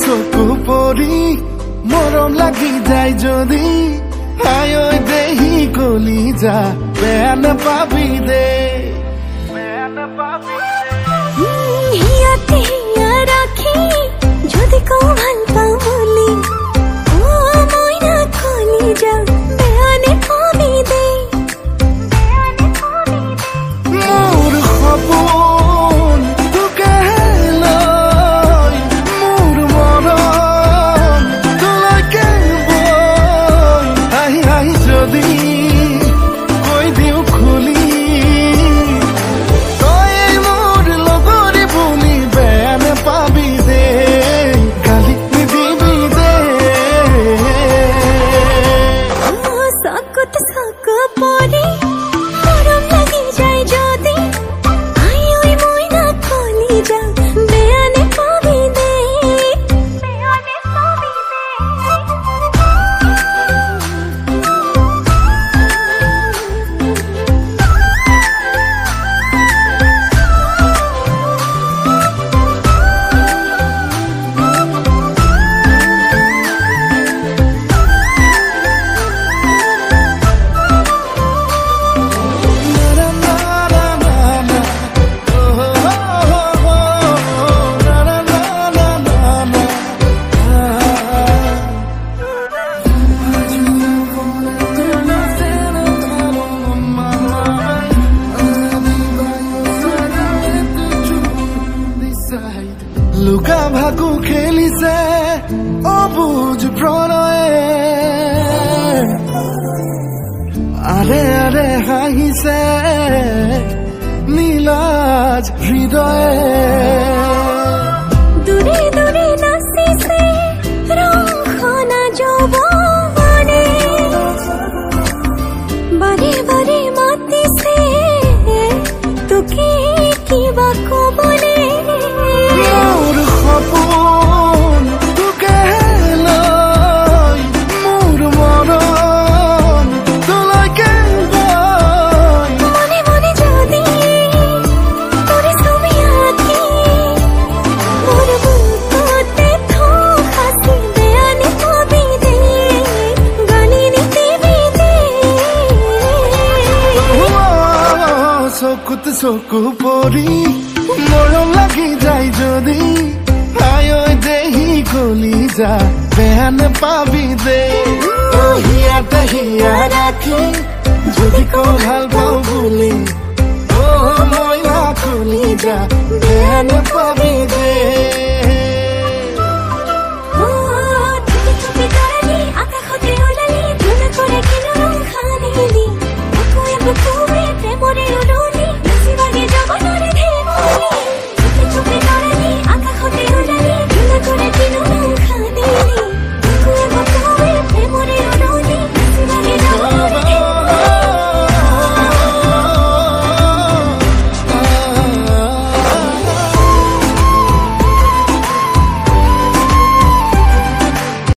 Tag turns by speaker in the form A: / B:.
A: চকু পৰি মৰম লাগি যায় যদি আয়ো দেহি গলি যা বেয়া নাপাবি দে
B: হিয়াতে হিয়া ৰাখি যদি কওঁ ভাল পাওঁ বুলি মই না খলি যাওঁ বেয়া নাপাবি দে
A: মোৰ সপোন তোকে লৈ মোৰ মৰম তোলৈকে বৈ আহি আহি যদি কৈ দিওঁ খুলি তই মোৰ লগৰী বুলি বেয়া নাপাবি দে গালি নিদিবি দে
B: চকুত চকু পৰি মৰম লাগি যায় যদি আই মই না খলি যাওঁ বেয়া নাপাবি দে বেয়া নাপাবি লুকা ভাকু খেলিছে অবুজ প্ৰণয়ে আৰে আৰে হাঁহিছে নীলাজ হৃদয়ে দূৰে দূৰে নাচিছে ৰংখনা যৌৱনে বাৰে বাৰে মাতিছে তোকে কিবা ক'বলে
A: মোৰ সপোন তোকে লৈ মোৰ মৰম তোলৈকে বৈ
B: মনে মনে যদি তোৰ ছবি আঁকি মোৰ বুকুতে থওঁ সাঁচি বেয়া নাপাবি দে গালি নিদিবি দে
A: চকুত চকু পৰি মৰম লাগি যায় যদি আয়ো দেহি গলি যা বেয়া নাপাবি দে হিয়াতে হিয়া ৰাখি যদি কওঁ ভাল পাওঁ বুলি